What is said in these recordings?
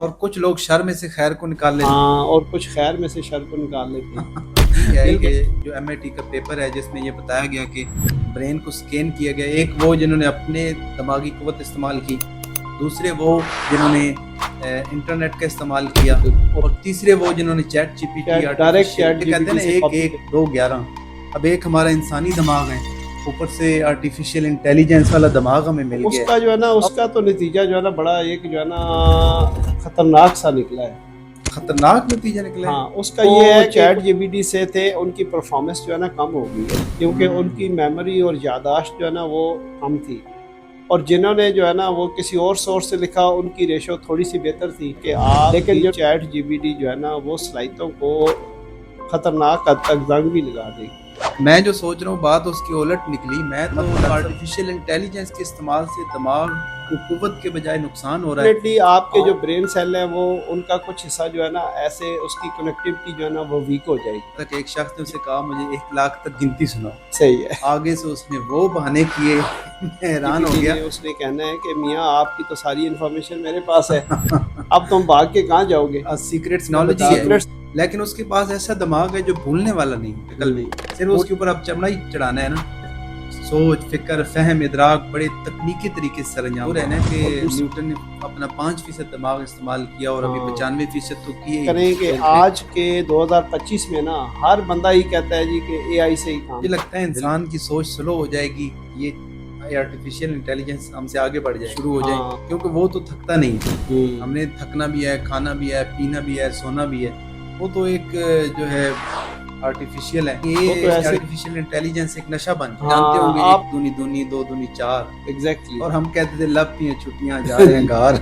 اور کچھ لوگ شر میں سے خیر کو نکال لیتے ہاں، اور کچھ خیر میں سے شر کو نکال لیتے ہیں۔ ہیں ہے بالکل۔ کہ جو ایم آئی ٹی کا پیپر ہے جس میں یہ بتایا گیا کہ برین کو سکین کیا گیا، ایک وہ جنہوں نے اپنے دماغی قوت استعمال کی، دوسرے وہ جنہوں نے انٹرنیٹ کا استعمال کیا، اور تیسرے وہ جنہوں نے chat G P T direct chat artificial G کہتے پی ہیں ٹی نا سے ایک کاپی ایک دو 11۔ اب ایک ہمارا انسانی دماغ ہے، اوپر سے آرٹیفیشیل انٹیلیجنس والا دماغ ہمیں مل اس گیا کا جو ہے نا اس کا تو نتیجہ جو ہے نا بڑا ایک جو ہے نا خطرناک سا نکلا ہے۔ خطرناک نتیجہ نکلے۔ ہاں، اس کا یہ ہے چیٹ جی پی ٹی سے تھے ان کی پرفارمنس جو ہے نا کم ہو گئی ہے، کیونکہ ان کی میموری اور یاداشت جو ہے نا وہ کم تھی، اور جنہوں نے جو ہے نا وہ کسی اور سورس سے لکھا ان کی ریشو تھوڑی سی بہتر تھی کہ آپ، لیکن جو چیٹ جی پی ٹی جو ہے نا وہ صلاحیتوں کو خطرناک حد تک زنگ بھی لگا دے گی۔ میں جو سوچ رہا ہوں بات اس کی الٹ نکلی، میں تو آرٹیفیشیل انٹیلیجنس کے استعمال سے دماغ کو قوت کے بجائے نقصان ہو رہا ہے۔ ڈیفینیٹلی آپ کے جو برین سیل ہیں وہ ان کا کچھ حصہ جو ہے نا ایسے اس کی کنیکٹیوٹی جو ہے نا وہ ویک ہو جائے گی۔ تک ایک شخص نے اسے کہا مجھے 1 لاکھ تک گنتی سناؤ، صحیح ہے۔ آگے سے اس نے وہ بہانے کیے، میں حیران ہو گیا۔ اس نے کہنا ہے کہ میاں آپ کی تو ساری انفارمیشن میرے پاس ہے، اب تم بھاگ کے کہاں جاؤ گے؟ سیکریٹس نالوجی ہے، لیکن اس کے پاس ایسا دماغ ہے جو بھولنے والا نہیں ہے، کل نہیں، صرف اس کے اوپر اب چمڑا ہی چڑھانا ہے نا۔ سوچ، فکر، فہم، ادراک بڑے تکنیکی طریقے سے سر انجام رہنا ہے کہ نیوٹن نے اپنا 5% دماغ استعمال کیا اور ابھی 95% تو کیے کریں کہ آج کے 2025 میں نا ہر بندہ ہی کہتا ہے جی کہ اے آئی سے ہی کام۔ مجھے لگتا ہے انسان کی سوچ سلو ہو جائے گی، یہ آرٹیفیشیل انٹیلیجنس ہم سے آگے بڑھ جائے، شروع ہو جائے، کیونکہ وہ تو تھکتا نہیں، ہم نے تھکنا بھی ہے، کھانا بھی ہے، پینا بھی ہے، سونا بھی ہے، وہ تو ایک جو ہے آرٹیفیشیل ہے۔ یہ آرٹیفیشیل انٹیلیجنس ایک نشہ بن جانتے ہوں گے، 1 دونی دونی 2 دونی 4، ایگزیکٹلی، اور ہم کہتے تھے لب پی چھٹیاں جا رہے ہیں گھر،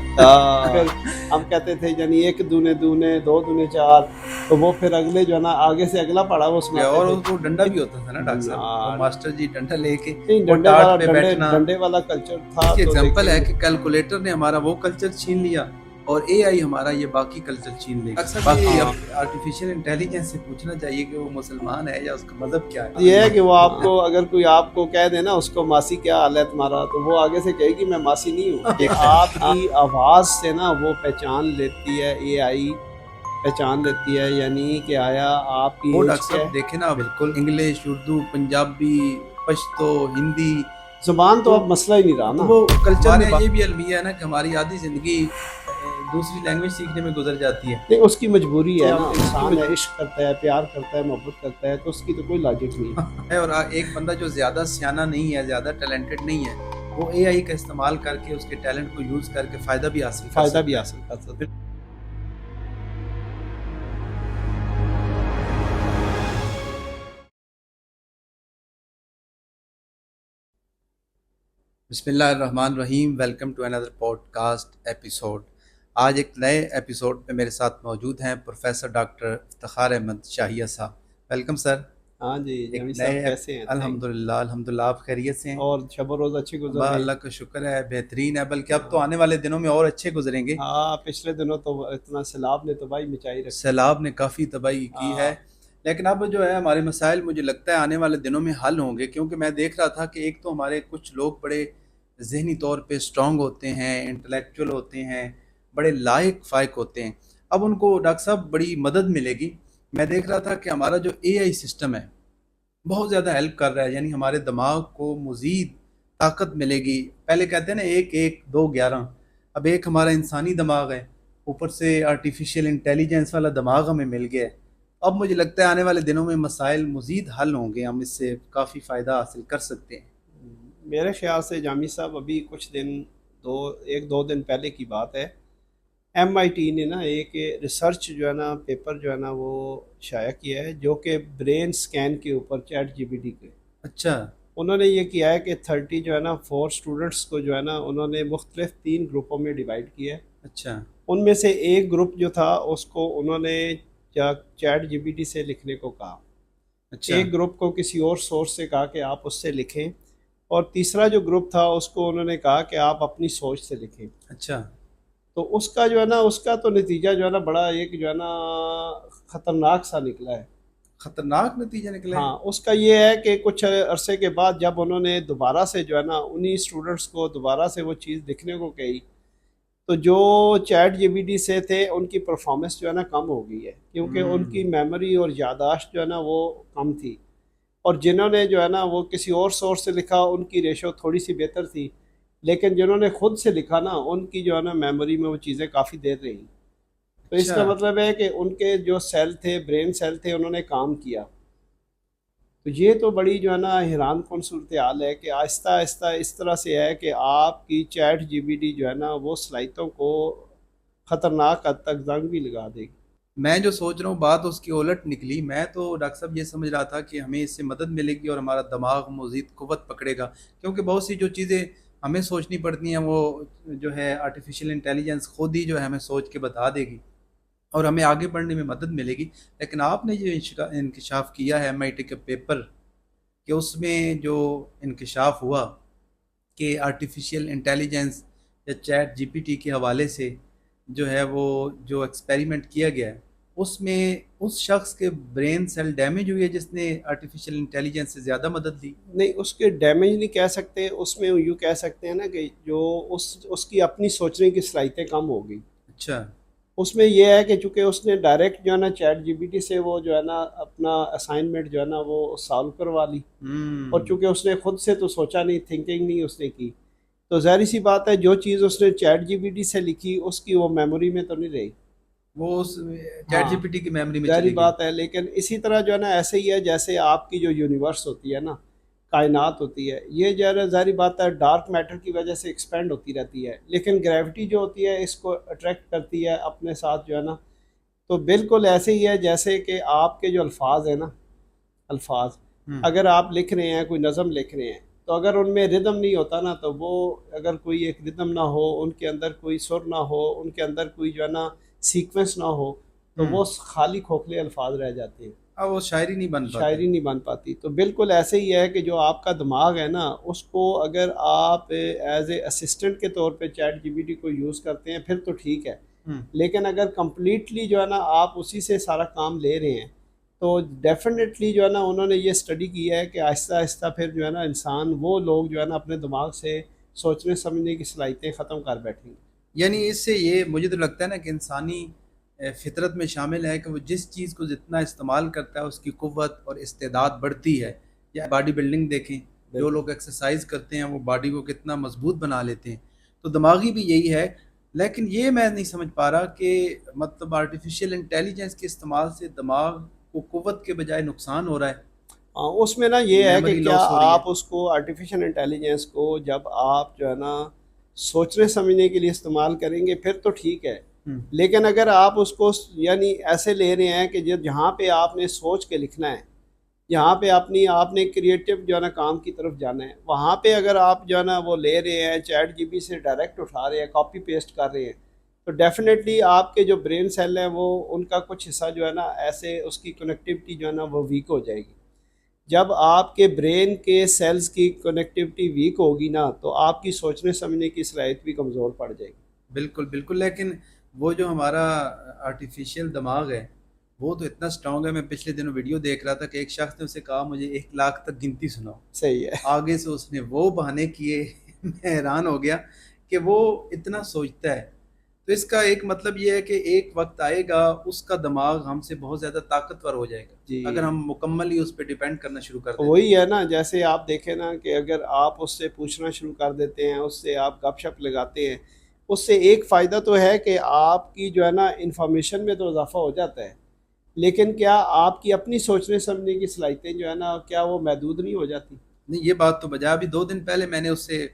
پھر ہم کہتے تھے یعنی 1 دونے دونے 2 دونے 4، تو وہ پھر اگلے جو ہے نا آگے سے اگلا پڑھا وہ سناتے تھے، اور وہ ڈنڈا بھی ہوتا تھا نا ڈاکٹر صاحب، وہ ماسٹر جی ڈنڈا لے کے ڈنڈے والا کلچر تھا۔ اس کی ایگزامپل ہے کہ کیلکولیٹر نے ہمارا وہ کلچر چھین لیا اور اے آئی ہمارا یہ باقی کلچر چھین لے گا۔ باقی آرٹیفیشیل انٹیلیجنس سے پوچھنا چاہیے کہ وہ مسلمان ہے یا اس کا مذہب کیا ہے۔ یہ ہے کہ وہ آپ کو اگر کوئی آپ کو کہہ دے نا اس کو ماسی کیا حال ہے تمہارا، تو وہ آگے سے کہے گی میں ماسی نہیں ہوں۔ آپ کی آواز سے نا وہ پہچان لیتی ہے، اے آئی پہچان لیتی ہے، یعنی کہ آیا آپ کی وہ ڈاکٹر صاحب دیکھیں نا، بالکل انگلش، اردو، پنجابی، پشتو، ہندی زبان تو اب مسئلہ ہی نہیں رہا نا۔ وہ کلچر میں یہ بھی المیہ ہے نا کہ ہماری آدھی زندگی دوسری لینگویج سیکھنے میں گزر جاتی ہے۔ نہیں، اس کی مجبوری ہے نا، انسان عشق کرتا ہے، پیار کرتا ہے، محبت کرتا ہے، تو اس کی تو کوئی لاجک نہیں ہے۔ اور ایک بندہ جو زیادہ سیانہ نہیں ہے، زیادہ ٹیلنٹڈ نہیں ہے، وہ اے آئی کا استعمال کر کے اس کے ٹیلنٹ کو یوز کر کے فائدہ بھی حاصل کر سکتا ہے۔ بسم اللہ الرحمن الرحیم، welcome to another podcast episode. آج ایک نئے ایپیسوڈ پہ میرے ساتھ موجود ہیں پروفیسر ڈاکٹر افتخار احمد شاہیہ صاحب۔ Welcome sir. ہاں جی، جمی صاحب کیسے ہیں؟ الحمدللہ آپ خیریت سے ہیں؟ اور شب و روز اچھے گزر رہے ہیں؟ اللہ کا شکر ہے، بہترین ہے، بلکہ اب تو آنے والے دنوں میں اور اچھے گزریں گے۔ ہاں، پچھلے دنوں تو اتنا سیلاب نے تباہی مچائی رکھی، سیلاب نے کافی تباہی کی ہے، لیکن اب جو ہے ہمارے مسائل مجھے لگتا ہے آنے والے دنوں میں حل ہوں گے، کیونکہ میں دیکھ رہا تھا کہ ایک تو ہمارے کچھ لوگ بڑے ذہنی طور پہ سٹرونگ ہوتے ہیں، انٹلیکچول ہوتے ہیں، بڑے لائق فائق ہوتے ہیں، اب ان کو ڈاکٹر صاحب بڑی مدد ملے گی۔ میں دیکھ رہا تھا کہ ہمارا جو اے آئی سسٹم ہے بہت زیادہ ہیلپ کر رہا ہے، یعنی ہمارے دماغ کو مزید طاقت ملے گی۔ پہلے کہتے ہیں نا 1 1 2 11، اب ایک ہمارا انسانی دماغ ہے، اوپر سے آرٹیفیشیل انٹیلیجنس والا دماغ ہمیں مل گیا ہے۔ اب مجھے لگتا ہے آنے والے دنوں میں مسائل مزید حل ہوں گے، ہم اس سے کافی فائدہ حاصل کر سکتے ہیں۔ میرے خیال سے جامی صاحب ابھی کچھ دن 1 2 دن پہلے کی بات ہے، ایم آئی ٹی نے نا ایک ریسرچ جو ہے نا پیپر جو ہے نا وہ شائع کیا ہے، جو کہ برین سکین کے اوپر چیٹ جی پی ٹی کے۔ اچھا، انہوں نے یہ کیا ہے کہ 30 جو ہے نا 4 اسٹوڈنٹس کو جو ہے نا انہوں نے مختلف 3 گروپوں میں ڈیوائڈ کیا ہے۔ اچھا، ان میں سے ایک گروپ جو تھا اس کو انہوں نے چیٹ جی پی ٹی سے لکھنے کو کہا، اچھا، ایک گروپ کو کسی اور سورس سے کہا کہ آپ اس سے لکھیں، اور تیسرا جو گروپ تھا اس کو انہوں نے کہا کہ آپ اپنی سوچ سے لکھیں۔ اچھا، تو اس کا جو ہے نا اس کا تو نتیجہ جو ہے نا بڑا ایک جو ہے نا خطرناک سا نکلا ہے۔ خطرناک نتیجہ نکلے۔ ہاں، اس کا یہ ہے کہ کچھ عرصے کے بعد جب انہوں نے دوبارہ سے جو ہے نا انہی اسٹوڈنٹس کو دوبارہ سے وہ چیز لکھنے کو کہی، تو جو چیٹ جی بی ٹی سے تھے ان کی پرفارمنس جو ہے نا کم ہو گئی ہے، کیونکہ ان کی میموری اور یاداشت جو ہے نا وہ کم تھی، اور جنہوں نے جو ہے نا وہ کسی اور سورس سے لکھا ان کی ریشو تھوڑی سی بہتر تھی، لیکن جنہوں نے خود سے لکھا نا ان کی جو ہے نا میموری میں وہ چیزیں کافی دیر رہیں۔ تو اس اچھا، کا مطلب ہے کہ ان کے جو سیل تھے، برین سیل تھے، انہوں نے کام کیا۔ تو یہ تو بڑی جو ہے نا حیران کن صورتحال ہے کہ آہستہ آہستہ اس طرح سے ہے کہ آپ کی چیٹ جی بی ٹی جو ہے نا وہ صلاحیتوں کو خطرناک حد تک زنگ بھی لگا دے گی۔ میں جو سوچ رہا ہوں بات اس کی الٹ نکلی۔ میں تو ڈاکٹر صاحب یہ سمجھ رہا تھا کہ ہمیں اس سے مدد ملے گی اور ہمارا دماغ مزید قوت پکڑے گا، کیونکہ بہت سی جو چیزیں ہمیں سوچنی پڑتی ہیں وہ جو ہے آرٹیفیشیل انٹیلیجنس خود ہی جو ہے ہمیں سوچ کے بتا دے گی اور ہمیں آگے بڑھنے میں مدد ملے گی۔ لیکن آپ نے جو انکشاف کیا ہے MIT کے پیپر، کہ اس میں جو انکشاف ہوا کہ آرٹیفیشیل انٹیلیجنس یا چیٹ GPT کے حوالے سے جو ہے وہ جو ایکسپیریمنٹ کیا گیا ہے، اس میں اس شخص کے برین سیل ڈیمیج ہوئی ہے جس نے آرٹیفیشیل انٹیلیجنس سے زیادہ مدد لی۔ نہیں، اس کے ڈیمیج نہیں کہہ سکتے، اس میں یوں کہہ سکتے ہیں نا کہ جو اس کی اپنی سوچنے کی صلاحیتیں کم ہو گئی۔ اچھا۔ اس میں یہ ہے کہ چونکہ اس نے ڈائریکٹ جو ہے نا چیٹ جی بی ٹی سے وہ جو ہے نا اپنا اسائنمنٹ جو ہے نا وہ سالو کروا لی، اور چونکہ اس نے خود سے تو سوچا نہیں، تھنکنگ نہیں اس نے کی، تو ظاہری سی بات ہے جو چیز اس نے چیٹ جی بی ٹی سے لکھی اس کی وہ میموری میں تو نہیں رہی۔ وہ اس چیٹ ہاں، GPT کی میموری میں ظاہری چلی گئی۔ بات ہے، لیکن اسی طرح جو ہے نا ایسے ہی ہے جیسے آپ کی جو یونیورس ہوتی ہے نا، کائنات ہوتی ہے، یہ جو ہے ظاہری بات ہے ڈارک میٹر کی وجہ سے ایکسپینڈ ہوتی رہتی ہے، لیکن گریوٹی جو ہوتی ہے اس کو اٹریکٹ کرتی ہے اپنے ساتھ جو ہے نا۔ تو بالکل ایسے ہی ہے جیسے کہ آپ کے جو الفاظ ہیں نا، الفاظ ہوں اگر آپ لکھ رہے ہیں، کوئی نظم لکھ رہے ہیں، تو اگر ان میں ردم نہیں ہوتا نا، تو وہ اگر کوئی ایک ردم نہ ہو، ان کے اندر کوئی سر نہ ہو، ان کے اندر کوئی جو ہے نا سیکوینس نہ ہو، تو ہوں وہ خالی کھوکھلے الفاظ رہ جاتے ہیں، اب وہ شاعری نہیں بن پاتے۔ شاعری نہیں بن پاتی۔ تو بالکل ایسے ہی ہے کہ جو آپ کا دماغ ہے نا، اس کو اگر آپ ایز اے اسسٹنٹ کے طور پہ چیٹ جی بی ٹی کو یوز کرتے ہیں پھر تو ٹھیک ہے، ہوں لیکن اگر کمپلیٹلی جو ہے نا آپ اسی سے سارا کام لے رہے ہیں، تو ڈیفینیٹلی جو ہے نا انہوں نے یہ اسٹڈی کی ہے کہ آہستہ آہستہ پھر جو ہے نا انسان، وہ لوگ جو ہے نا اپنے دماغ سے سوچنے سمجھنے کی صلاحیتیں ختم کر بیٹھیں گے۔ یعنی اس سے یہ مجھے تو لگتا ہے نا کہ انسانی فطرت میں شامل ہے کہ وہ جس چیز کو جتنا استعمال کرتا ہے اس کی قوت اور استعداد بڑھتی ہے۔ یا باڈی بلڈنگ دیکھیں، جو بالکل لوگ ایکسرسائز کرتے ہیں وہ باڈی کو کتنا مضبوط بنا لیتے ہیں، تو دماغی بھی یہی ہے۔ لیکن یہ میں نہیں سمجھ پا رہا کہ مطلب آرٹیفیشیل انٹیلیجنس کے استعمال سے دماغ کو قوت کے بجائے نقصان ہو رہا ہے، اس میں نا یہ ہے کہ میموری کیا لاس ہو رہی ہے۔ آپ اس کو آرٹیفیشل انٹیلیجنس کو جب آپ جو ہے نا سوچنے سمجھنے کے لیے استعمال کریں گے پھر تو ٹھیک ہے، ہوں لیکن اگر آپ اس کو یعنی ایسے لے رہے ہیں کہ جہاں پہ آپ نے سوچ کے لکھنا ہے، یہاں پہ آپ نے کریٹو جو ہے نا کام کی طرف جانا ہے، وہاں پہ اگر آپ جو ہے نا وہ لے رہے ہیں چیٹ جی بی سے ڈائریکٹ اٹھا رہے ہیں، کاپی پیسٹ کر رہے ہیں، تو ڈیفینیٹلی آپ کے جو برین سیل ہیں وہ ان کا کچھ حصہ جو ہے نا ایسے اس کی کنیکٹیوٹی جو ہے نا وہ ویک ہو جائے گی۔ جب آپ کے برین کے سیلز کی کنیکٹیوٹی ویک ہوگی نا، تو آپ کی سوچنے سمجھنے کی صلاحیت بھی کمزور پڑ جائے گی۔ بالکل بالکل، لیکن وہ جو ہمارا آرٹیفیشیل دماغ ہے وہ تو اتنا اسٹرانگ ہے۔ میں پچھلے دنوں ویڈیو دیکھ رہا تھا کہ ایک شخص نے اسے کہا مجھے 1 لاکھ تک گنتی سناؤ، صحیح ہے۔ آگے سے اس نے وہ بہانے کیے میں حیران ہو گیا کہ وہ اتنا سوچتا ہے۔ تو اس کا ایک مطلب یہ ہے کہ ایک وقت آئے گا اس کا دماغ ہم سے بہت زیادہ طاقتور ہو جائے گا جی، اگر ہم مکمل ہی اس پہ ڈیپینڈ کرنا شروع کر دیں تو۔ وہی ہے نا، جیسے آپ دیکھیں نا کہ اگر آپ اس سے پوچھنا شروع کر دیتے ہیں، اس سے آپ گپ شپ لگاتے ہیں، اس سے ایک فائدہ تو ہے کہ آپ کی جو ہے نا انفارمیشن میں تو اضافہ ہو جاتا ہے، لیکن کیا آپ کی اپنی سوچنے سمجھنے کی صلاحیتیں جو ہے نا کیا وہ محدود نہیں ہو جاتی؟ نہیں، یہ بات تو بجا۔ ابھی 2 دن پہلے میں نے اس سے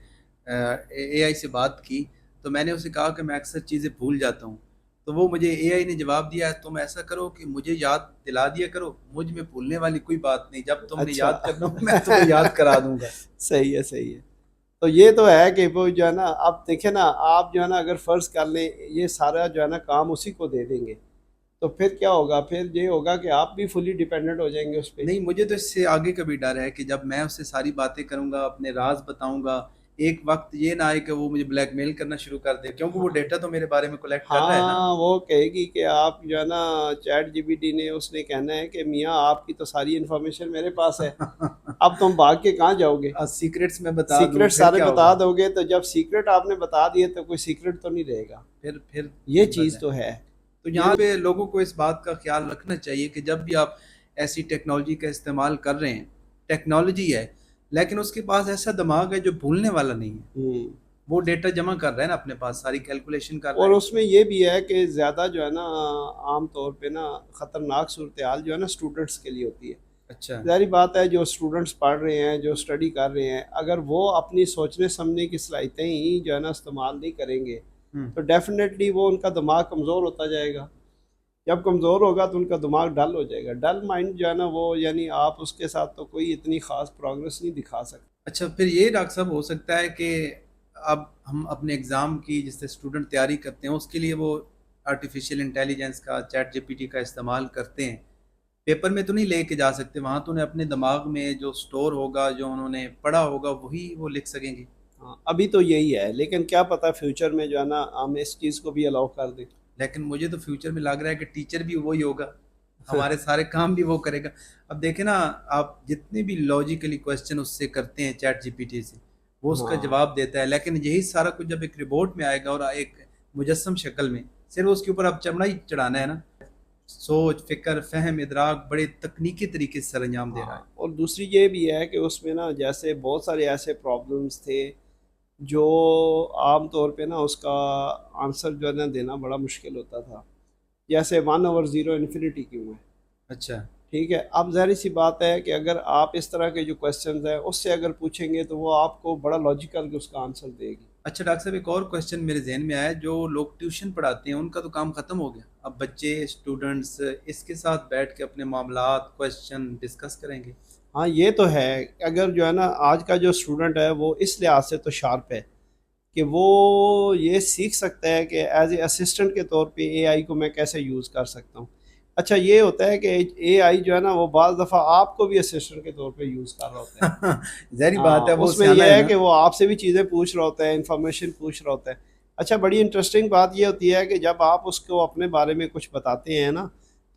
AI سے بات کی، تو میں نے اسے کہا کہ میں اکثر چیزیں بھول جاتا ہوں، تو وہ مجھے AI نے جواب دیا ہے تم ایسا کرو کہ مجھے یاد دلا دیا کرو، مجھ میں بھولنے والی کوئی بات نہیں، جب تم نے اچھا یاد کرنا ہو میں تمہیں یاد کرا دوں گا۔ صحیح ہے، صحیح ہے۔ تو یہ تو ہے کہ وہ جو ہے نا، اب دیکھیں نا، آپ جو ہے نا اگر فرض کر لیں یہ سارا جو ہے نا کام اسی کو دے دیں گے، تو پھر کیا ہوگا؟ پھر یہ ہوگا کہ آپ بھی فلی ڈیپینڈنٹ ہو جائیں گے اس پہ۔ نہیں، مجھے تو اس سے آگے کا بھی ڈر ہے کہ جب میں اس سے ساری باتیں کروں گا، اپنے راز بتاؤں گا، ایک وقت یہ نہ آئے کہ وہ مجھے بلیک میل کرنا شروع کر دے، کیونکہ وہ ڈیٹا تو میرے بارے میں کلیکٹ کر رہا ہے نا۔ ہاں، وہ کہے گی کہ آپ جو ہے نا چیٹ جی بی ٹی نے اس نے کہنا ہے کہ میاں آپ کی تو ساری انفارمیشن میرے پاس ہے، اب تم بھاگ کے کہاں جاؤ گے؟ سیکریٹس میں بتا دوں سیکریٹ پھر سارے کیا بتا ہوگا؟ دو گے تو جب سیکریٹ آپ نے بتا دیے تو کوئی سیکریٹ تو نہیں رہے گا. پھر یہ مصیبت چیز ہے. تو ہے. تو یہاں پہ لوگوں کو اس بات کا خیال رکھنا چاہیے کہ جب بھی آپ ایسی ٹیکنالوجی کا استعمال کر رہے ہیں، ٹیکنالوجی ہے لیکن اس کے پاس ایسا دماغ ہے جو بھولنے والا نہیں ہے. ہوں. وہ ڈیٹا جمع کر رہا ہے نا اپنے پاس، ساری کیلکولیشن کر رہا اور ہے. اس میں یہ بھی ہے کہ زیادہ جو ہے نا عام طور پہ نا خطرناک صورتحال جو ہے نا اسٹوڈنٹس کے لیے ہوتی ہے. اچھا. ظاہری بات ہے جو اسٹوڈنٹس پڑھ رہے ہیں، جو اسٹڈی کر رہے ہیں، اگر وہ اپنی سوچنے سمجھنے کی صلاحیتیں ہی جو ہے نا استعمال نہیں کریں گے ہوں. تو ڈیفینیٹلی وہ ان کا دماغ کمزور ہوتا جائے گا. جب کمزور ہوگا تو ان کا دماغ ڈل ہو جائے گا. ڈل مائنڈ جو ہے نا وہ یعنی آپ اس کے ساتھ تو کوئی اتنی خاص پروگرس نہیں دکھا سکتے. اچھا، پھر یہ ڈاکٹر صاحب ہو سکتا ہے کہ اب ہم اپنے اگزام کی جس سے اسٹوڈنٹ تیاری کرتے ہیں اس کے لیے وہ آرٹیفیشیل انٹیلیجنس کا، چیٹ جی پی ٹی کا استعمال کرتے ہیں. پیپر میں تو نہیں لے کے جا سکتے، وہاں تو انہیں اپنے دماغ میں جو سٹور ہوگا، جو انہوں نے پڑھا ہوگا وہی وہ لکھ سکیں گے. ہاں ابھی تو یہی ہے، لیکن کیا پتہ فیوچر میں جو ہے نا ہم اس چیز کو بھی الاؤ کر دیں. لیکن مجھے تو فیوچر میں لگ رہا ہے کہ ٹیچر بھی وہی ہوگا، ہمارے سارے کام بھی وہ کرے گا. اب دیکھیں نا، آپ جتنے بھی لاجیکلی کویسچن اس سے کرتے ہیں چیٹ جی پی ٹی سے، وہ اس کا ہاں جواب دیتا ہے. لیکن یہی سارا کچھ جب ایک رپورٹ میں آئے گا اور ایک مجسم شکل میں، صرف اس کے اوپر آپ چمڑا ہی چڑھانا ہے نا. سوچ، فکر، فہم، ادراک بڑے تکنیکی طریقے سے سر انجام دے رہا ہاں. ہے. اور دوسری یہ بھی ہے کہ اس میں نا جیسے بہت سارے ایسے پرابلمس تھے جو عام طور پہ نا اس کا آنسر جو ہے نا دینا بڑا مشکل ہوتا تھا. جیسے 1/0 انفینٹی کیوں ہے. اچھا. ٹھیک ہے، اب ظاہری سی بات ہے کہ اگر آپ اس طرح کے جو کویسچنز ہیں اس سے اگر پوچھیں گے تو وہ آپ کو بڑا لاجیکل اس کا آنسر دے گی. اچھا ڈاکٹر صاحب، ایک اور کویسچن میرے ذہن میں آیا. جو لوگ ٹیوشن پڑھاتے ہیں ان کا تو کام ختم ہو گیا، اب بچے اسٹوڈنٹس اس کے ساتھ بیٹھ کے اپنے معاملات کویسچن ڈسکس کریں گے. ہاں یہ تو ہے. اگر جو ہے نا آج کا جو اسٹوڈنٹ ہے وہ اس لحاظ سے تو شارپ ہے کہ وہ یہ سیکھ سکتا ہے کہ ایز اے اسسٹنٹ کے طور پہ اے آئی کو میں کیسے یوز کر سکتا ہوں. اچھا یہ ہوتا ہے کہ اے آئی جو ہے نا وہ بعض دفعہ آپ کو بھی اسسٹنٹ کے طور پہ یوز کر رہا ہوتا ہے. ظاہری بات ہاں ہے، وہ اس میں سیانا یہ ہے نا. کہ وہ آپ سے بھی چیزیں پوچھ رہا ہوتا ہے، انفارمیشن پوچھ رہا ہوتا ہے. اچھا بڑی انٹرسٹنگ بات یہ ہوتی ہے کہ جب آپ اس کو اپنے بارے میں کچھ بتاتے ہیں نا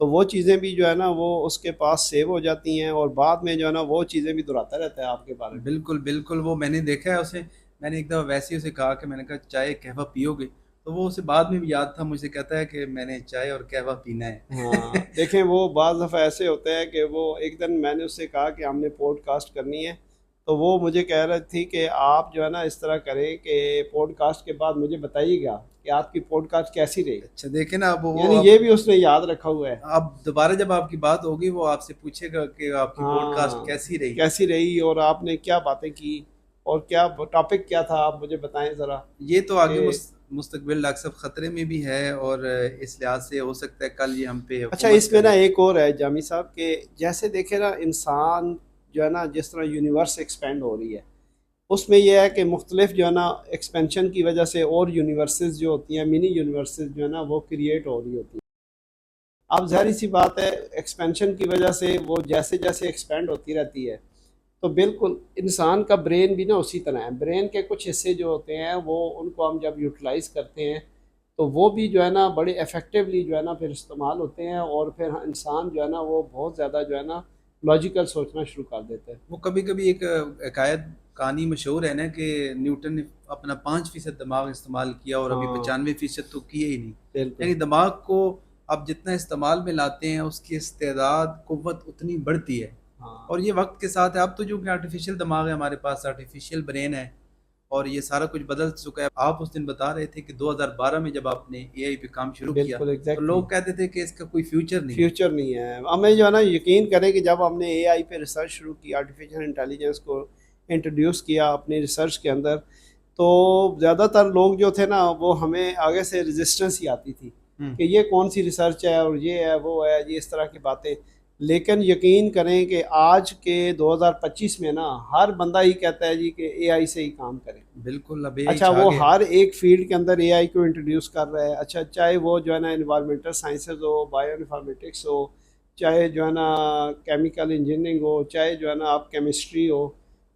تو وہ چیزیں بھی جو ہے نا وہ اس کے پاس سیو ہو جاتی ہیں اور بعد میں جو ہے نا وہ چیزیں بھی دہراتا رہتا ہے آپ کے بارے میں. بالکل بالکل، وہ میں نے دیکھا ہے اسے. میں نے ایک دفعہ ویسے ہی اسے کہا کہ میں نے کہا چائے قہوہ پیو گے، تو وہ اسے بعد میں بھی یاد تھا، مجھے کہتا ہے کہ میں نے چائے اور قہوہ پینا ہے. ہاں دیکھیں وہ بعض دفعہ ایسے ہوتا ہے کہ وہ ایک دن میں نے اس سے کہا کہ ہم نے پوڈ کاسٹ کرنی ہے تو وہ مجھے کہہ رہی تھی کہ آپ جو ہے نا اس طرح کریں کہ پوڈ کاسٹ کے بعد مجھے بتائیے گا کہ آپ کی پوڈ کاسٹ کیسی رہی. اچھا دیکھیں نا، اب وہ یعنی یہ بھی اس نے یاد رکھا ہوا ہے. اب دوبارہ جب آپ کی بات ہوگی وہ آپ سے پوچھے گا کہ آپ کی پوڈ کاسٹ ہاں کیسی رہی. کیسی رہی اور آپ نے کیا باتیں کی اور کیا ٹاپک کیا تھا، آپ مجھے بتائیں ذرا. یہ تو آگے کہ مستقبل ڈاکٹر صاحب خطرے میں بھی ہے، اور اس لحاظ سے ہو سکتا ہے کل یہ ہم پہ اچھا حکومت اس میں نا کرے. ایک اور ہے جامی صاحب کہ جیسے دیکھیں نا انسان جو ہے نا جس طرح یونیورس ایکسپینڈ ہو رہی ہے اس میں یہ ہے کہ مختلف جو ہے نا ایکسپینشن کی وجہ سے اور یونیورسز جو ہوتی ہیں، منی یونیورسز جو ہے نا وہ کریٹ ہو رہی ہوتی ہیں. اب ظاہری سی بات ہے ایکسپینشن کی وجہ سے وہ جیسے جیسے ایکسپینڈ ہوتی رہتی ہے تو بالکل انسان کا برین بھی نا اسی طرح ہے. برین کے کچھ حصے جو ہوتے ہیں وہ ان کو ہم جب یوٹیلائز کرتے ہیں تو وہ بھی جو ہے نا بڑے افیکٹولی جو ہے نا پھر استعمال ہوتے ہیں اور پھر انسان جو ہے نا وہ بہت زیادہ جو ہے نا لاجیکل سوچنا شروع کر دیتے ہیں. وہ کبھی کبھی ایک عقائد کہانی مشہور ہے نا کہ نیوٹن نے اپنا 5% دماغ استعمال کیا اور ابھی ہاں 95% تو کیے ہی نہیں. بالکل. یعنی دماغ کو آپ جتنا استعمال میں لاتے ہیں اس کی استعداد قوت اتنی بڑھتی ہے. ہاں اور یہ وقت کے ساتھ ہے. اب تو جو کہ آرٹیفیشیل دماغ ہے ہمارے پاس، آرٹیفیشیل برین ہے اور یہ سارا کچھ بدل چکا ہے. آپ اس دن بتا رہے تھے کہ 2012 میں جب آپ نے اے آئی پہ کام شروع کیا بالکل تو ایگزیکٹلی. لوگ کہتے تھے کہ اس کا کوئی فیوچر نہیں. فیوچر نہیں ہے. ہمیں جو ہے نا یقین کریں کہ جب ہم نے اے آئی پہ ریسرچ شروع کی، آرٹیفیشیل انٹیلیجنس کو انٹروڈیوس کیا اپنی ریسرچ کے اندر تو زیادہ تر لوگ جو تھے نا وہ ہمیں آگے سے ریزسٹنس ہی آتی تھی کہ یہ کون سی ریسرچ ہے اور یہ ہے وہ ہے یہ اس طرح کی باتیں. لیکن یقین کریں کہ آج کے 2025 میں نا ہر بندہ ہی کہتا ہے جی کہ اے آئی سے ہی کام کریں. بالکل اب یہ اچھا چھا وہ گیا. ہر ایک فیلڈ کے اندر اے آئی کو انٹروڈیوس کر رہا ہے. اچھا چاہے وہ جو ہے نا انوائرمنٹل سائنسز ہو، بایو انفارمیٹکس ہو، چاہے جو ہے نا کیمیکل انجینئرنگ ہو، چاہے جو ہے نا آپ کیمسٹری ہو،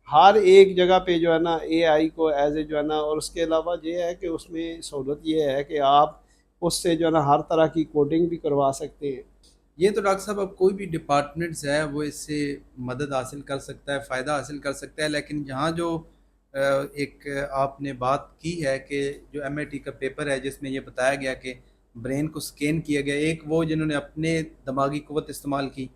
ہر ایک جگہ پہ جو ہے نا اے آئی کو ایز اے جو ہے نا. اور اس کے علاوہ یہ ہے کہ اس میں سہولت یہ ہے کہ آپ اس سے جو ہے نا ہر طرح کی کوڈنگ بھی کروا سکتے ہیں. یہ تو ڈاکٹر صاحب اب کوئی بھی ڈپارٹمنٹس ہے وہ اس سے مدد حاصل کر سکتا ہے، فائدہ حاصل کر سکتا ہے، لیکن یہاں جو ایک آپ نے بات کی ہے کہ جو MIT کا پیپر ہے جس میں یہ بتایا گیا کہ برین کو سکین کیا گیا، ایک وہ جنہوں نے اپنے دماغی قوت استعمال کی،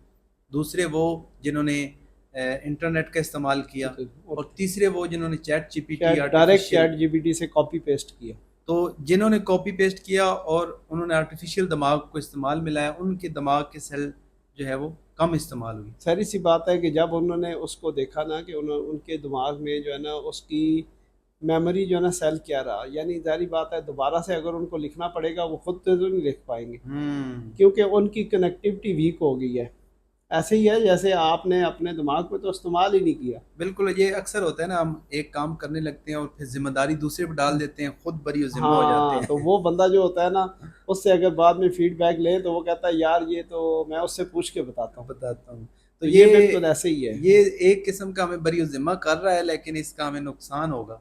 دوسرے وہ جنہوں نے انٹرنیٹ کا استعمال کیا، اور تیسرے وہ جنہوں نے chat G P T direct artificial, chat G P T سے کاپی پیسٹ کیا. تو جنہوں نے کاپی پیسٹ کیا اور انہوں نے آرٹیفیشیل دماغ کو استعمال میں لایا، ان کے دماغ کے سیل جو ہے وہ کم استعمال ہوئی. ساری سی بات ہے کہ جب انہوں نے اس کو دیکھا نا کہ ان کے دماغ میں جو ہے نا اس کی میموری جو ہے نا سیل کیا رہا، یعنی ظاہری بات ہے دوبارہ سے اگر ان کو لکھنا پڑے گا وہ خود تو نہیں لکھ پائیں گے کیونکہ ان کی کنیکٹیوٹی ویک ہو گئی ہے. ایسے ہی ہے جیسے آپ نے اپنے دماغ پہ تو استعمال ہی نہیں کیا. بالکل، یہ اکثر ہوتا ہے نا، ہم ایک کام کرنے لگتے ہیں اور پھر ذمہ داری دوسرے پہ ڈال دیتے ہیں، خود بری و ذمہ ہو جاتے ہاں ہیں. تو وہ بندہ جو ہوتا ہے نا اس سے اگر بعد میں فیڈ بیک لیں تو وہ کہتا ہے یار یہ تو میں اس سے پوچھ کے بتاتا ہوں. بتاتا ہوں. تو یہ بالکل ایسے ہی ہے. یہ ایک قسم کا ہمیں بری و ذمہ کر رہا ہے، لیکن اس کا ہمیں نقصان ہوگا.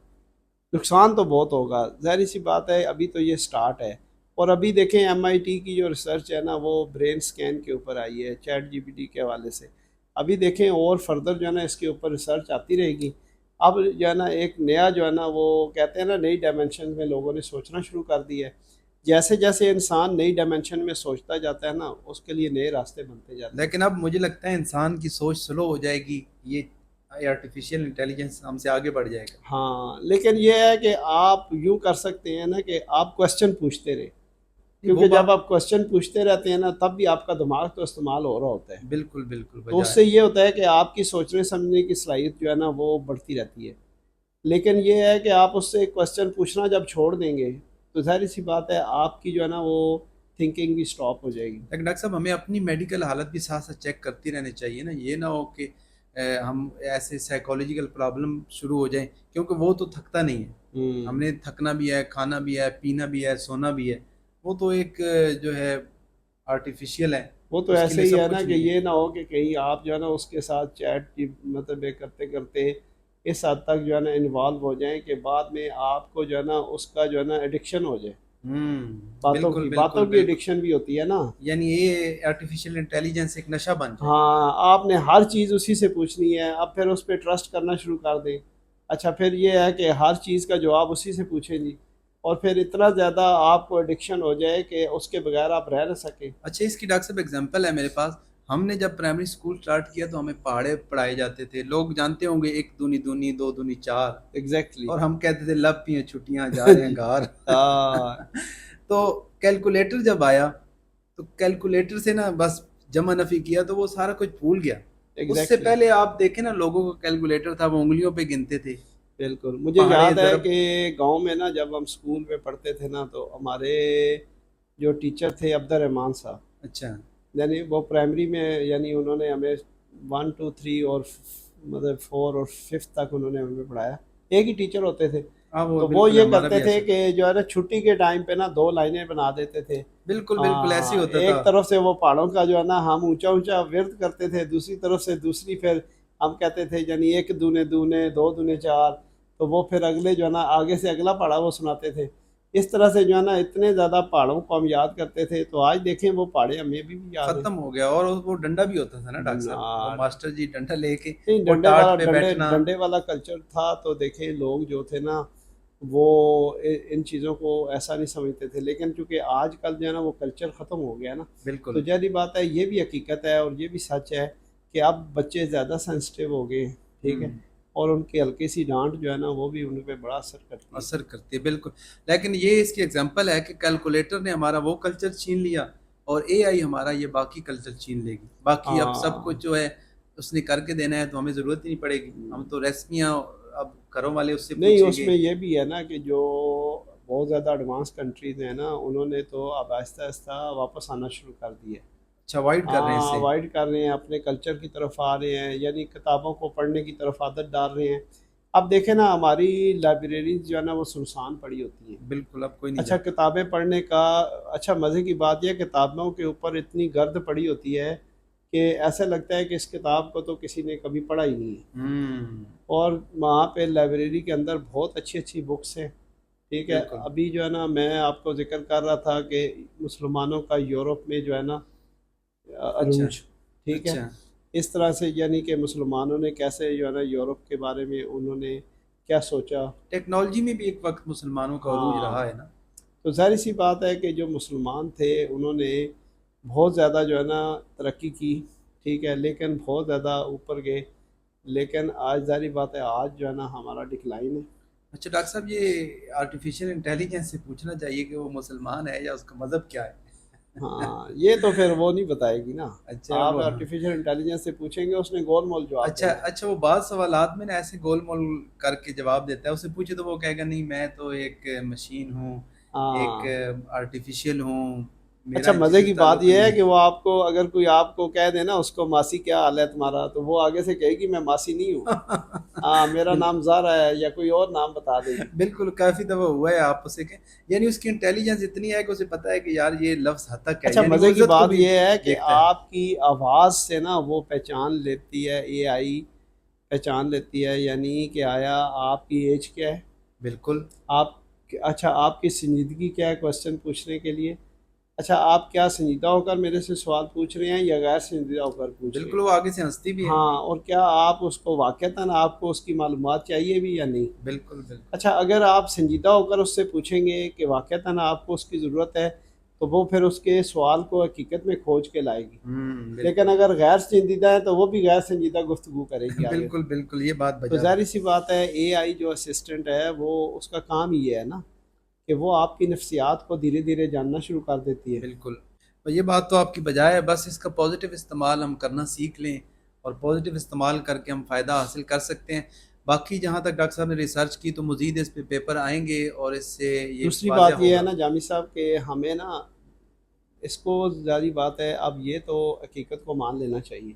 نقصان تو بہت ہوگا، ظاہری سی بات ہے. ابھی تو یہ سٹارٹ ہے، اور ابھی دیکھیں MIT کی جو ریسرچ ہے نا وہ برین سکین کے اوپر آئی ہے چیٹ جی پی ٹی کے حوالے سے. ابھی دیکھیں اور فردر جو ہے نا اس کے اوپر ریسرچ آتی رہے گی. اب جو ہے نا ایک نیا جو ہے نا وہ کہتے ہیں نا نئی ڈائمنشن میں لوگوں نے سوچنا شروع کر دی ہے. جیسے جیسے انسان نئی ڈائمنشن میں سوچتا جاتا ہے نا اس کے لیے نئے راستے بنتے جاتے ہیں. لیکن اب مجھے لگتا ہے انسان کی سوچ سلو ہو جائے گی، یہ آرٹیفیشیل انٹیلیجنس ہم سے آگے بڑھ جائے گا. ہاں لیکن یہ ہے کہ آپ یوں کر سکتے ہیں نا کہ آپ کوسچن پوچھتے رہے، کیونکہ جب آپ کوسچن پوچھتے رہتے ہیں نا تب بھی آپ کا دماغ تو استعمال ہو رہا ہوتا ہے. بالکل بالکل. تو اس سے یہ ہوتا ہے کہ آپ کی سوچنے سمجھنے کی صلاحیت جو ہے نا وہ بڑھتی رہتی ہے. لیکن یہ ہے کہ آپ اس سے کوسچن پوچھنا جب چھوڑ دیں گے تو ظاہری سی بات ہے آپ کی جو ہے نا وہ تھنکنگ بھی سٹاپ ہو جائے گی. لیکن ڈاکٹر صاحب ہمیں اپنی میڈیکل حالت بھی ساتھ ساتھ چیک کرتی رہنی چاہیے نا، یہ نہ ہو کہ ہم ایسے سائیکولوجیکل پرابلم شروع ہو جائیں، کیونکہ وہ تو تھکتا نہیں ہے. ہم نے تھکنا بھی ہے، کھانا بھی ہے، پینا بھی ہے، سونا بھی ہے، وہ تو ایک جو ہے آرٹیفیشیل ہے. وہ تو ایسے ہی ہے نا کہ یہ نہ ہو کہ کہیں آپ جو ہے نا اس کے ساتھ چیٹ کی مطلب کرتے کرتے اس حد تک جو ہے نا انوالو ہو جائیں کہ بعد میں آپ کو جو ہے نا اس کا جو ہے نا ایڈکشن ہو جائے. باتوں کی ایڈکشن بھی ہوتی ہے نا، یعنی یہ آرٹیفیشیل انٹیلیجنس ایک نشہ بن جائے. ہاں آپ نے ہر چیز اسی سے پوچھنی ہے، اب پھر اس پہ ٹرسٹ کرنا شروع کر دیں. اچھا پھر یہ ہے کہ ہر چیز کا جواب اسی سے پوچھیں جی، اور پھر اتنا زیادہ آپ کو ایڈکشن ہو جائے کہ اس کے بغیر آپ رہ نہ سکیں. اچھا اس کی ڈاکٹر صاحب ایگزامپل ہے میرے پاس. ہم نے جب پرائمری اسکول سٹارٹ کیا تو ہمیں پہاڑے پڑھائے جاتے تھے، لوگ جانتے ہوں گے 1 دونی دونی 2 دونی 4. ایگزیکٹلی. اور ہم کہتے تھے لب پیے چھٹیاں جا رہے ہیں گھر. تو کیلکولیٹر جب آیا تو کیلکولیٹر سے نا بس جمع نفی کیا تو وہ سارا کچھ بھول گیا. اس سے پہلے آپ دیکھیں نا لوگوں کا کیلکولیٹر تھا وہ انگلیوں پہ گنتے تھے. بالکل. مجھے یاد ہے کہ گاؤں میں نا جب ہم اسکول میں پڑھتے تھے نا تو ہمارے جو ٹیچر تھے عبد الرحمان صاحب، اچھا یعنی وہ پرائمری میں یعنی انہوں نے ہمیں 1 2 3 اور مطلب 4 اور 5 تک انہوں نے ہمیں پڑھایا. ایک ہی ٹیچر ہوتے تھے. تو وہ یہ کرتے تھے کہ جو ہے نا چھٹی کے ٹائم پہ نا 2 لائنیں بنا دیتے تھے. بالکل بالکل ایسے ہی ہوتا تھا. ایک طرف سے وہ پہاڑوں کا جو ہے نا ہم اونچا اونچا ورد کرتے تھے، دوسری طرف سے دوسری پھر ہم کہتے تھے یعنی 1 دونے 2 دونے 4، تو وہ پھر اگلے جو ہے نا آگے سے اگلا پہاڑا وہ سناتے تھے. اس طرح سے جو ہے نا اتنے زیادہ پہاڑوں کو ہم یاد کرتے تھے. تو آج دیکھیں وہ پہاڑے ہمیں بھی یاد ختم ہو گیا. اور وہ ڈنڈا بھی ہوتا تھا نا ڈاکٹر صاحب، ماسٹر جی ڈنڈا لے کے ڈنڈے والا کلچر تھا. تو دیکھیں لوگ جو تھے نا وہ ان چیزوں کو ایسا نہیں سمجھتے تھے، لیکن چونکہ آج کل جو ہے نا وہ کلچر ختم ہو گیا نا. بالکل. تو ظاہری بات ہے یہ بھی حقیقت ہے اور یہ بھی سچ ہے کہ اب بچے زیادہ سینسٹیو ہو گئے. ٹھیک ہے. اور ان کی ہلکی سی ڈانٹ جو ہے نا وہ بھی ان پہ بڑا اثر کرتی ہے. بالکل. لیکن یہ اس کی ایگزامپل ہے کہ کیلکولیٹر نے ہمارا وہ کلچر چھین لیا اور AI ہمارا یہ باقی کلچر چھین لے گی. باقی اب سب کچھ جو ہے اس نے کر کے دینا ہے تو ہمیں ضرورت ہی نہیں پڑے گی. ہم تو ریسپیاں اب گھروں والے اس سے نہیں. اس میں یہ بھی ہے نا کہ جو بہت زیادہ ایڈوانس کنٹریز ہیں نا انہوں نے تو اب آہستہ آہستہ واپس آنا شروع کر دی ہے. اچھا اوائڈ کر رہے ہیں اوائڈ کر رہے ہیں، اپنے کلچر کی طرف آ رہے ہیں، یعنی کتابوں کو پڑھنے کی طرف عادت ڈال رہے ہیں. اب دیکھیں نا ہماری لائبریریز جو ہے نا وہ سنسان پڑی ہوتی ہیں. بالکل. اب کوئی نہیں. اچھا کتابیں پڑھنے کا اچھا مزے کی بات یہ کتابوں کے اوپر اتنی گرد پڑی ہوتی ہے کہ ایسا لگتا ہے کہ اس کتاب کو تو کسی نے کبھی پڑھا ہی نہیں ہے. اور وہاں پہ لائبریری کے اندر بہت اچھی اچھی بکس ہیں. ٹھیک ہے. ابھی جو ہے نا میں آپ کو ذکر کر رہا تھا کہ مسلمانوں کا یورپ میں جو ہے نا عروج، ٹھیک ہے. اچھا اس طرح سے یعنی کہ مسلمانوں نے کیسے جو ہے نا یورپ کے بارے میں انہوں نے کیا سوچا. ٹیکنالوجی میں بھی ایک وقت مسلمانوں کا عروج ہاں، رہا ہے نا. تو ظاہر سی بات ہے کہ جو مسلمان تھے انہوں نے بہت زیادہ جو ہے نا ترقی کی، ٹھیک ہے، لیکن بہت زیادہ اوپر گئے. لیکن آج ظاہری بات ہے آج جو ہے نا ہمارا ڈکلائن ہے. اچھا ڈاکٹر صاحب، یہ آرٹیفیشیل انٹیلیجنس سے پوچھنا چاہیے کہ وہ مسلمان ہے یا اس کا مذہب کیا ہے؟ ہاں، یہ تو پھر وہ نہیں بتائے گی نا. اچھا آپ وہ آرٹیفیشیل انٹیلیجنس سے پوچھیں گے اس نے گول مول جواب اچھا دینا ہے. اچھا وہ بعض سوالات میں نا ایسے گول مول کر کے جواب دیتا ہے، اسے پوچھے تو وہ کہے گا نہیں میں تو ایک مشین ہوں، ایک ہاں. آرٹیفیشیل ہوں، میرا اچھا ان مزے چیزوں کی سے بات تعلق یہ نہیں ہے ہے. کہ وہ آپ کو اگر کوئی آپ کو کہہ دے نا اس کو ماسی کیا حال ہے تمہارا، تو وہ آگے سے کہے گی میں ماسی نہیں ہوں، ہاں میرا بالکل نام زارا ہے، یا کوئی اور نام بتا دے گی. بالکل کافی دفعہ ہوا ہے آپ اسے کہ یعنی اس کی انٹیلیجنس اتنی ہے کہ اسے پتہ ہے کہ یار یہ لفظ حد تک ہے، اچھا یعنی وہ مزے کی عزت کو بات بھی یہ ہے کہ دیکھتا ہے. آپ کی آواز سے نا وہ پہچان لیتی ہے، اے آئی پہچان لیتی ہے، یعنی کہ آیا آپ کی ایج کیا ہے، بالکل آپ اچھا آپ کی سنجیدگی کیا ہے کوشچن پوچھنے کے لیے. اچھا آپ کیا سنجیدہ ہو کر میرے سے سوال پوچھ رہے ہیں یا غیر سنجیدہ ہو کر پوچھ رہے بالکل ہیں. وہ آگے سے ہنستی بھی ہے. ہاں، اور کیا آپ اس کو واقعتاً آپ کو اس کی معلومات چاہیے بھی یا نہیں. بالکل بالکل اچھا اگر آپ سنجیدہ ہو کر اس سے پوچھیں گے کہ واقعتاً آپ کو اس کی ضرورت ہے تو وہ پھر اس کے سوال کو حقیقت میں کھوج کے لائے گی. لیکن بالکل اگر غیر سنجیدہ ہے تو وہ بھی غیر سنجیدہ گفتگو کرے گی آگے بالکل سے. بالکل یہ بات تو بجا ہے. ظاہر سی بات ہے اے آئی جو اسسٹنٹ ہے وہ اس کا کام یہ ہے نا کہ وہ آپ کی نفسیات کو دھیرے دھیرے جاننا شروع کر دیتی ہے. بالکل یہ بات تو آپ کی بجائے ہے، بس اس کا پازیٹیو استعمال ہم کرنا سیکھ لیں اور پازیٹیو استعمال کر کے ہم فائدہ حاصل کر سکتے ہیں. باقی جہاں تک ڈاکٹر صاحب نے ریسرچ کی تو مزید اس پہ پیپر آئیں گے اور اس سے یہ دوسری واضح بات یہ ہے ہوگا. نا جامی صاحب کہ ہمیں نا اس کو ظاہری بات ہے اب یہ تو حقیقت کو مان لینا چاہیے.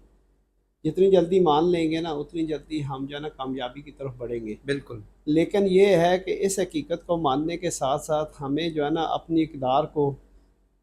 جتنی جلدی مان لیں گے نا اتنی جلدی ہم جو ہے نا کامیابی کی طرف بڑھیں گے. بالکل لیکن یہ ہے کہ اس حقیقت کو ماننے کے ساتھ ساتھ ہمیں جو ہے نا اپنی اقدار کو،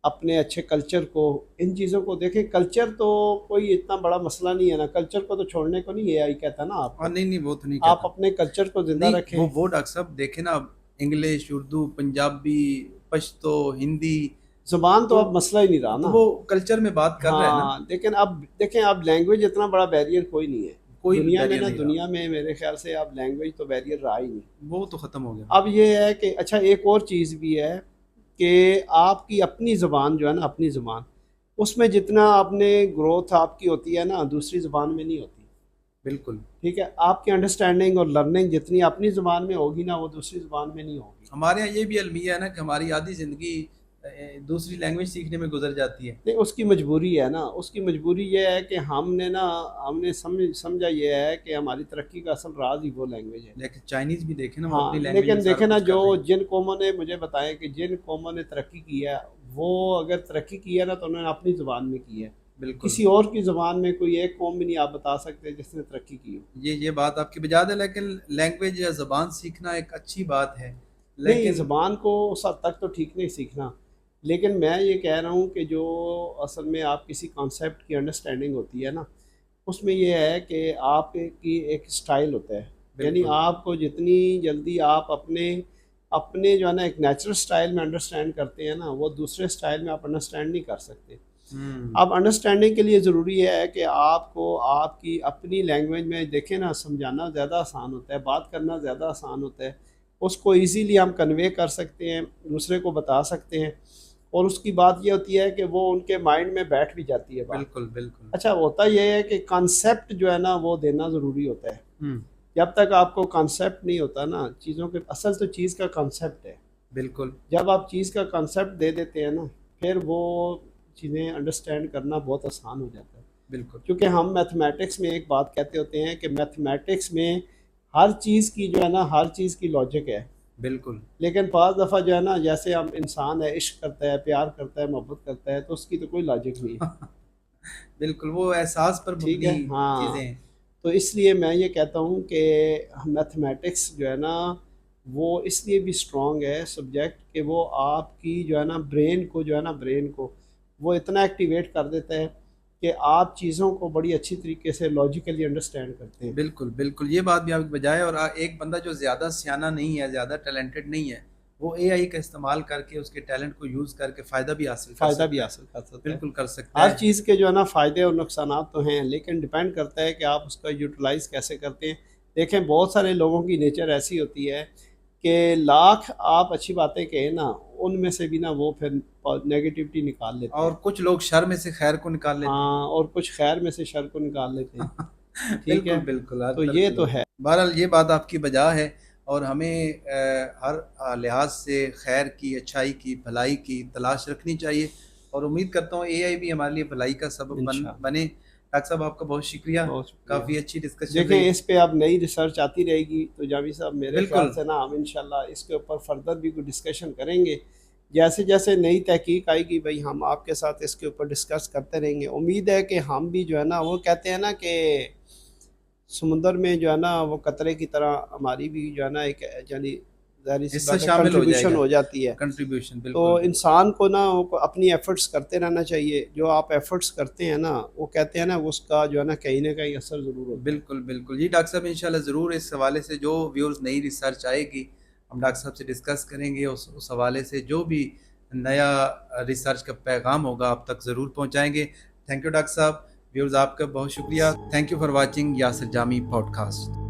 اپنے اچھے کلچر کو، ان چیزوں کو دیکھیں. کلچر تو کوئی اتنا بڑا مسئلہ نہیں ہے نا، کلچر کو تو چھوڑنے کو نہیں اے آئی کہتا نا آپ اور کو. نہیں نہیں وہ تو نہیں آپ کہتا. اپنے کلچر کو زندہ نہیں رکھیں. وہ ڈاکٹر صاحب دیکھیں نا، اب انگلش، اردو، پنجابی، پشتو، ہندی، زبان تو تو اب مسئلہ ہی نہیں رہا تو نا. وہ کلچر میں بات کر رہا ہے نا. ہاں لیکن اب دیکھیں اب لینگویج اتنا بڑا بیریئر کوئی نہیں ہے کوئی دنیا میں بیریئر نا. نہیں رہا، دنیا میں میرے خیال سے اب لینگویج تو بیریئر رہا ہی نہیں. وہ تو ختم ہو گیا. اب یہ ہے کہ اچھا ایک اور چیز بھی ہے کہ آپ کی اپنی زبان جو ہے نا، اپنی زبان، اس میں جتنا آپ نے گروتھ آپ کی ہوتی ہے نا دوسری زبان میں نہیں ہوتی. بالکل ٹھیک ہے، آپ کی انڈرسٹینڈنگ اور لرننگ جتنی اپنی زبان میں ہوگی نا وہ دوسری زبان میں نہیں ہوگی. ہمارے یہاں یہ بھی المیہ ہے نا کہ ہماری آدھی زندگی دوسری لینگویج سیکھنے میں گزر جاتی ہے. نہیں، اس کی مجبوری ہے نا. اس کی مجبوری یہ ہے کہ ہم نے نا ہم نے سمجھا یہ ہے کہ ہماری ترقی کا اصل راز ہی وہ لینگویج ہے. لیکن چائنیز بھی دیکھیں نا، وہ ہاں اپنی لینگویج میں لیکن سارا دیکھیں نا کچھ کر جو رہے ہیں. جن قوموں نے مجھے بتایا کہ جن قوموں نے ترقی کی ہے وہ اگر ترقی کی ہے نا تو انہوں نے اپنی زبان میں کی ہے. بالکل کسی اور کی زبان میں کوئی ایک قوم بھی نہیں آپ بتا سکتے جس نے ترقی کی ہو. یہ بات آپ کی بجا ہے، لیکن لینگویج یا زبان سیکھنا ایک اچھی بات ہے. نہیں، لیکن زبان کو اس حد تک تو ٹھیک نہیں سیکھنا، لیکن میں یہ کہہ رہا ہوں کہ جو اصل میں آپ کسی کانسیپٹ کی انڈرسٹینڈنگ ہوتی ہے نا اس میں یہ ہے کہ آپ کی ایک سٹائل ہوتا ہے. یعنی بالکل آپ کو جتنی جلدی آپ اپنے جو ہے نا ایک نیچرل سٹائل میں انڈرسٹینڈ کرتے ہیں نا وہ دوسرے سٹائل میں آپ انڈرسٹینڈ نہیں کر سکتے. اب انڈرسٹینڈنگ کے لیے ضروری ہے کہ آپ کو آپ کی اپنی لینگویج میں دیکھیں نا سمجھانا زیادہ آسان ہوتا ہے، بات کرنا زیادہ آسان ہوتا ہے. اس کو ایزیلی ہم کنوے کر سکتے ہیں، دوسرے کو بتا سکتے ہیں، اور اس کی بات یہ ہوتی ہے کہ وہ ان کے مائنڈ میں بیٹھ بھی جاتی ہے بات. بالکل بالکل اچھا ہوتا یہ ہے کہ کانسیپٹ جو ہے نا وہ دینا ضروری ہوتا ہے. ہوں جب تک آپ کو کانسیپٹ نہیں ہوتا نا چیزوں کے، اصل تو چیز کا کانسیپٹ ہے. بالکل جب آپ چیز کا کانسیپٹ دے دیتے ہیں نا پھر وہ چیزیں انڈرسٹینڈ کرنا بہت آسان ہو جاتا ہے. بالکل کیونکہ ہم میتھمیٹکس میں ایک بات کہتے ہوتے ہیں کہ میتھمیٹکس میں ہر چیز کی جو ہے نا ہر چیز کی لاجک ہے. بالکل لیکن بعض دفعہ جو ہے نا جیسے ہم انسان ہے، عشق کرتا ہے، پیار کرتا ہے، محبت کرتا ہے، تو اس کی تو کوئی لاجک نہیں ہے. بالکل وہ احساس پر ٹھیک مبنی ہے، ہاں. چیزیں ہیں. تو اس لیے میں یہ کہتا ہوں کہ میتھمیٹکس جو ہے نا وہ اس لیے بھی اسٹرانگ ہے سبجیکٹ کہ وہ آپ کی جو ہے نا برین کو جو ہے نا برین کو وہ اتنا ایکٹیویٹ کر دیتا ہے کہ آپ چیزوں کو بڑی اچھی طریقے سے لاجیکلی انڈرسٹینڈ کرتے ہیں. بالکل بالکل یہ بات بھی آپ کی بجائے. اور ایک بندہ جو زیادہ سیانہ نہیں ہے، زیادہ ٹیلنٹڈ نہیں ہے، وہ اے آئی کا استعمال کر کے اس کے ٹیلنٹ کو یوز کر کے فائدہ بھی حاصل کر فائدہ سکتا بھی ہے. حاصل کر سکتے ہیں. بالکل کر سکتا ہر ہے. چیز کے جو ہے نا فائدے اور نقصانات تو ہیں، لیکن ڈپینڈ کرتا ہے کہ آپ اس کا یوٹیلائز کیسے کرتے ہیں. دیکھیں بہت سارے لوگوں کی نیچر ایسی ہوتی ہے کہ لاکھ آپ اچھی باتیں کہیں نا، ان میں سے بھی نا وہ پھر نیگیٹیوٹی نکال لیتے اور ہیں. کچھ لوگ شر میں سے خیر کو نکال لیتے ہیں. ہاں، اور کچھ خیر میں سے شر کو نکال لیتے ہیں. ٹھیک بالکل ہے، بالکل ہر تو طرح یہ کے تو لوگ. ہے. بہرحال یہ بات آپ کی بجا ہے، اور ہمیں ہر لحاظ سے خیر کی، اچھائی کی، بھلائی کی تلاش رکھنی چاہیے، اور امید کرتا ہوں اے آئی بھی ہمارے لیے بھلائی کا سبب انشاءاللہ. بنے. ڈاکٹر صاحب آپ کا بہت شکریہ، بہت شکریہ. کافی اچھی ڈسکشن رہی. دیکھیں اس پہ اب نئی ریسرچ آتی رہے گی تو جاوید صاحب میرے بالکل خیال سے نا ہم انشاءاللہ اس کے اوپر فردر بھی کوئی ڈسکشن کریں گے. جیسے جیسے نئی تحقیق آئے گی بھائی ہم آپ کے ساتھ اس کے اوپر ڈسکس کرتے رہیں گے. امید ہے کہ ہم بھی جو ہے نا، وہ کہتے ہیں نا کہ سمندر میں جو ہے نا وہ قطرے کی طرح ہماری بھی جو ہے نا ایک یعنی ظاہری سی حصہ بات ہے شامل ہو جائے کنٹریبیوشن گا. ہو جاتی ہے. کنٹریبیوشن تو بالکل بالکل. انسان کو نا وہ اپنی ایفرٹس کرتے رہنا چاہیے. جو آپ ایفرٹس کرتے ہیں نا، وہ کہتے ہیں نا اس کا جو ہے نا کہیں نہ کہیں اثر ضرور ہوتا ہے. بالکل بالکل جی. ڈاکٹر صاحب انشاءاللہ ضرور اس حوالے سے جو ویورز نئی ریسرچ آئے گی ہم ڈاکٹر صاحب سے ڈسکس کریں گے. اس حوالے سے جو بھی نیا ریسرچ کا پیغام ہوگا آپ تک ضرور پہنچائیں گے. تھینک یو ڈاکٹر صاحب. ویورز آپ کا بہت شکریہ. Thank you for watching Yasir Jami pod cost.